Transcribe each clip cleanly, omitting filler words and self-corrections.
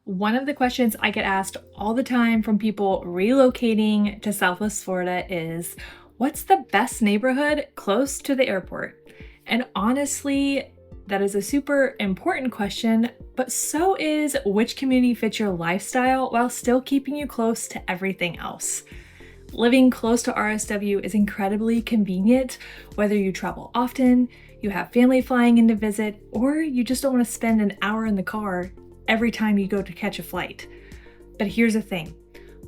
One of the questions I get asked all the time from people relocating to Southwest Florida is, what's the best neighborhood close to the airport? And honestly, that is a super important question, but so is which community fits your lifestyle while still keeping you close to everything else. Living close to RSW is incredibly convenient, whether you travel often, you have family flying in to visit, or you just don't want to spend an hour in the car every time you go to catch a flight. But here's the thing,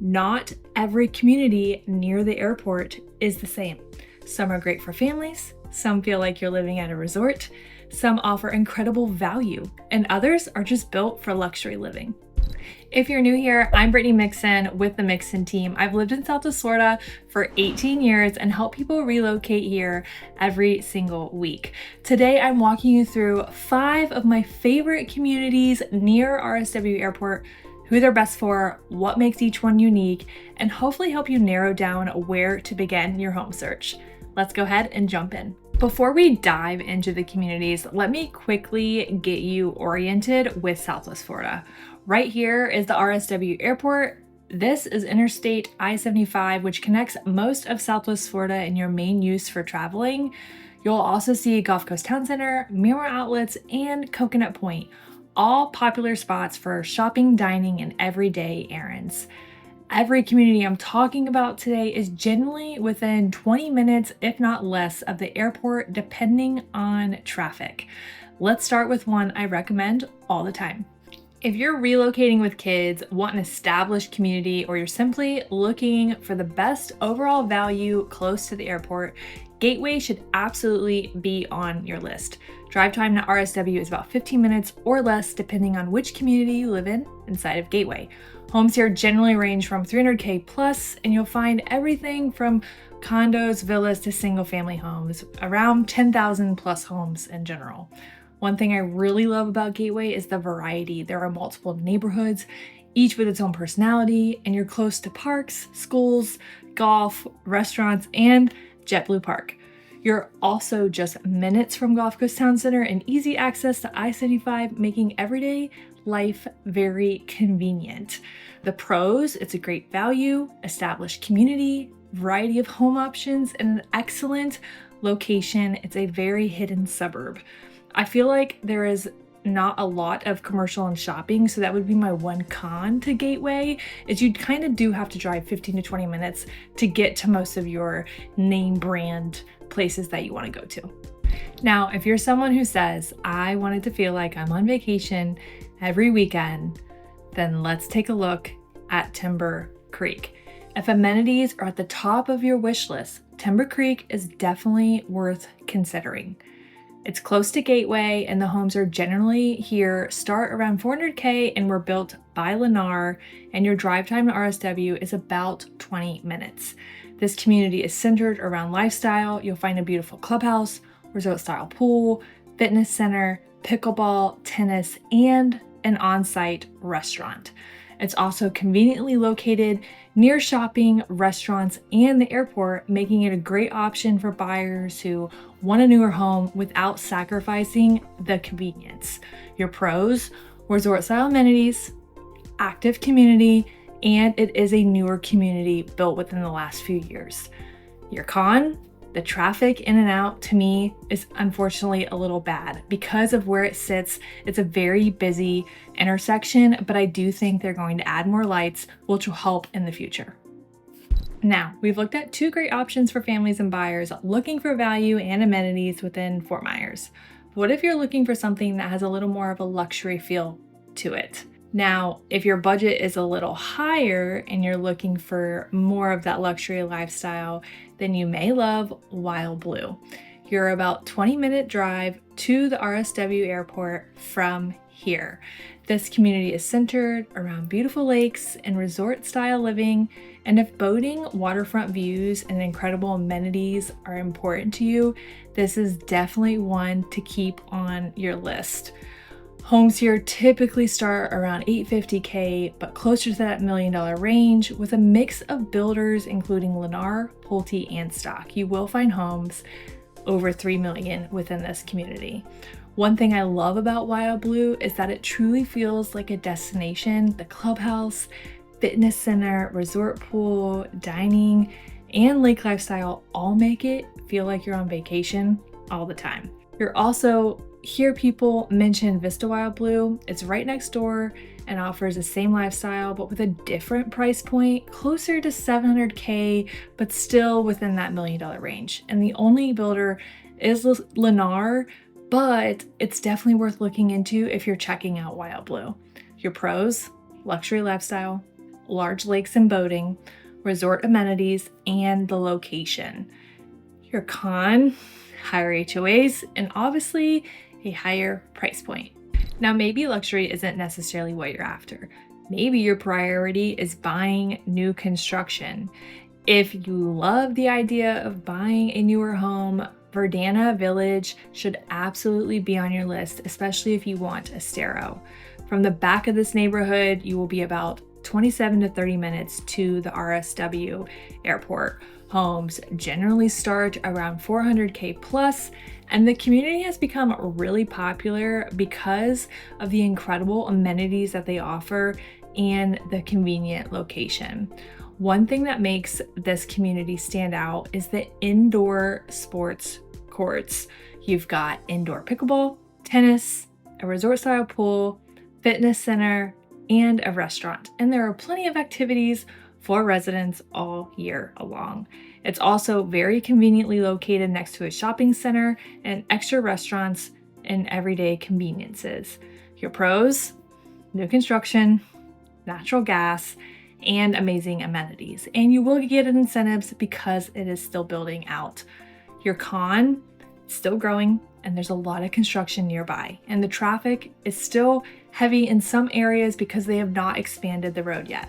not every community near the airport is the same. Some are great for families, some feel like you're living at a resort, some offer incredible value, and others are just built for luxury living. If you're new here, I'm Brittany Mixon with the Mixon team. I've lived in Southwest Florida for 18 years and help people relocate here every single week. Today, I'm walking you through 5 of my favorite communities near RSW Airport, who they're best for, what makes each one unique, and hopefully help you narrow down where to begin your home search. Let's go ahead and jump in. Before we dive into the communities, let me quickly get you oriented with Southwest Florida. Right here is the RSW Airport. This is Interstate I-75, which connects most of Southwest Florida and your main use for traveling. You'll also see Gulf Coast Town Center, Miramar Outlets, and Coconut Point, all popular spots for shopping, dining, and everyday errands. Every community I'm talking about today is generally within 20 minutes, if not less, of the airport, depending on traffic. Let's start with one I recommend all the time. If you're relocating with kids, want an established community, or you're simply looking for the best overall value close to the airport, Gateway should absolutely be on your list. Drive time to RSW is about 15 minutes or less, depending on which community you live in inside of Gateway. Homes here generally range from $300K plus, and you'll find everything from condos, villas, to single family homes, around 10,000 plus homes in general. One thing I really love about Gateway is the variety. There are multiple neighborhoods, each with its own personality, and you're close to parks, schools, golf, restaurants, and JetBlue Park. You're also just minutes from Gulf Coast Town Center and easy access to I-75, making everyday life very convenient. The pros, it's a great value, established community, variety of home options, and an excellent location. It's a very hidden suburb. I feel like there is not a lot of commercial and shopping, so that would be my one con to Gateway, is you kind of do have to drive 15 to 20 minutes to get to most of your name brand places that you want to go to. Now, if you're someone who says, I wanted to feel like I'm on vacation every weekend, then let's take a look at Timber Creek. If amenities are at the top of your wish list, Timber Creek is definitely worth considering. It's close to Gateway, and the homes are generally here start around $400K and were built by Lennar, and your drive time to RSW is about 20 minutes. This community is centered around lifestyle. You'll find a beautiful clubhouse, resort-style pool, fitness center, pickleball, tennis, and an on-site restaurant. It's also conveniently located near shopping, restaurants, and the airport, making it a great option for buyers who want a newer home without sacrificing the convenience. Your pros, resort-style amenities, active community, and it is a newer community built within the last few years. Your con, the traffic in and out to me is unfortunately a little bad because of where it sits. It's a very busy intersection, but I do think they're going to add more lights, which will help in the future. Now, we've looked at 2 great options for families and buyers looking for value and amenities within Fort Myers. What if you're looking for something that has a little more of a luxury feel to it? Now, if your budget is a little higher and you're looking for more of that luxury lifestyle, then you may love WildBlue. You're about 20-minute drive to the RSW Airport from here. This community is centered around beautiful lakes and resort-style living, and if boating, waterfront views, and incredible amenities are important to you, this is definitely one to keep on your list. Homes here typically start around $850K, but closer to that $1 million range, with a mix of builders including Lennar, Pulte, and Stock. You will find homes over $3 million within this community. One thing I love about WildBlue is that it truly feels like a destination. The clubhouse, fitness center, resort pool, dining, and lake lifestyle all make it feel like you're on vacation all the time. You're also hear people mention Vista WildBlue. It's right next door and offers the same lifestyle, but with a different price point, closer to $700K, but still within that $1 million range. And the only builder is Lennar, but it's definitely worth looking into if you're checking out WildBlue. Your pros: luxury lifestyle, large lakes and boating, resort amenities, and the location. Your con: higher HOAs, and obviously a higher price point. Now, maybe luxury isn't necessarily what you're after. Maybe your priority is buying new construction. If you love the idea of buying a newer home, Verdana Village should absolutely be on your list, especially if you want Estero. From the back of this neighborhood, you will be about 27 to 30 minutes to the RSW Airport. Homes generally start around $400K plus, and the community has become really popular because of the incredible amenities that they offer and the convenient location. One thing that makes this community stand out is the indoor sports courts. You've got indoor pickleball, tennis, a resort-style pool, fitness center, and a restaurant. And there are plenty of activities for residents all year long. It's also very conveniently located next to a shopping center and extra restaurants and everyday conveniences. Your pros: new construction, natural gas, and amazing amenities. And you will get incentives because it is still building out. Your con: still growing, and there's a lot of construction nearby. And the traffic is still heavy in some areas because they have not expanded the road yet.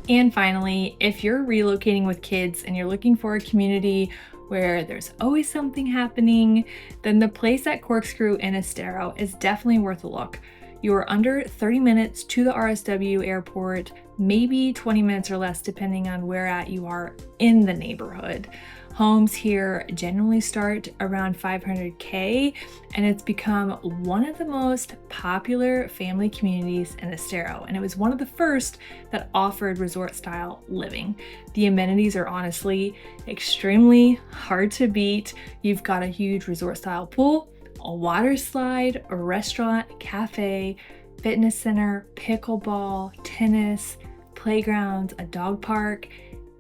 And finally, if you're relocating with kids and you're looking for a community where there's always something happening, then the place at Corkscrew in Estero is definitely worth a look. You are under 30 minutes to the RSW Airport, maybe 20 minutes or less depending on where at you are in the neighborhood. Homes here generally start around $500K, and it's become one of the most popular family communities in Estero, and it was one of the first that offered resort-style living. The amenities are honestly extremely hard to beat. You've got a huge resort-style pool, a water slide, a restaurant, cafe, fitness center, pickleball, tennis, playgrounds, a dog park,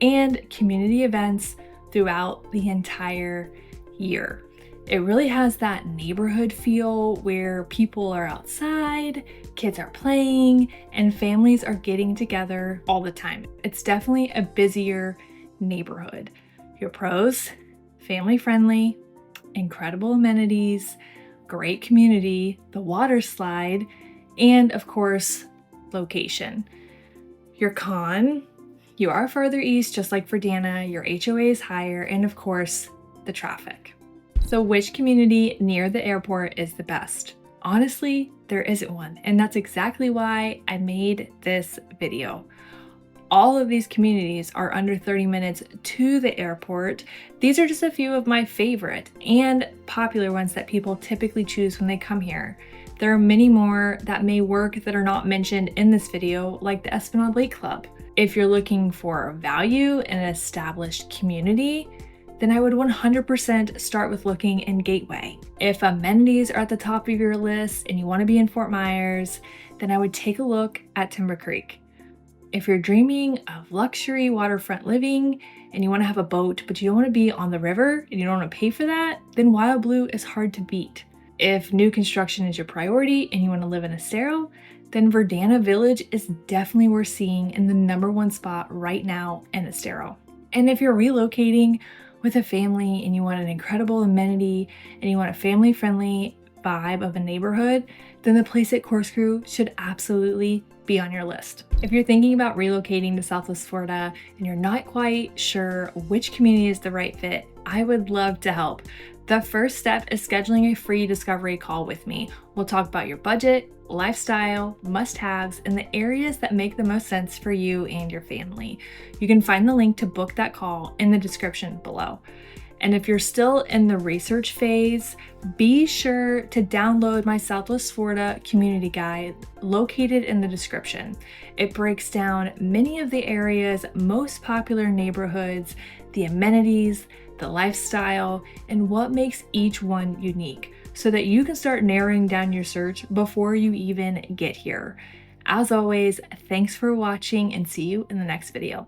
and community events throughout the entire year. It really has that neighborhood feel where people are outside, kids are playing, and families are getting together all the time. It's definitely a busier neighborhood. Your pros: family friendly, incredible amenities, great community, the water slide, and of course, location. Your con: you are further east, just like Verdana, your HOA is higher, and of course, the traffic. So which community near the airport is the best? Honestly, there isn't one, and that's exactly why I made this video. All of these communities are under 30 minutes to the airport. These are just a few of my favorite and popular ones that people typically choose when they come here. There are many more that may work that are not mentioned in this video, like the Esplanade Lake Club. If you're looking for value in an established community, then I would 100% start with looking in Gateway. If amenities are at the top of your list and you want to be in Fort Myers, then I would take a look at Timber Creek. If you're dreaming of luxury waterfront living and you want to have a boat, but you don't want to be on the river and you don't want to pay for that, then WildBlue is hard to beat. If new construction is your priority and you want to live in Estero, then Verdana Village is definitely worth seeing in the #1 spot right now in Estero. And if you're relocating with a family and you want an incredible amenity and you want a family-friendly vibe of a neighborhood, then the place at Corkscrew should absolutely be on your list. If you're thinking about relocating to Southwest Florida and you're not quite sure which community is the right fit, I would love to help. The first step is scheduling a free discovery call with me. We'll talk about your budget, lifestyle, must-haves, and the areas that make the most sense for you and your family. You can find the link to book that call in the description below. And if you're still in the research phase, be sure to download my Southwest Florida community guide located in the description. It breaks down many of the area's most popular neighborhoods, the amenities, the lifestyle, and what makes each one unique, so that you can start narrowing down your search before you even get here. As always, thanks for watching and see you in the next video.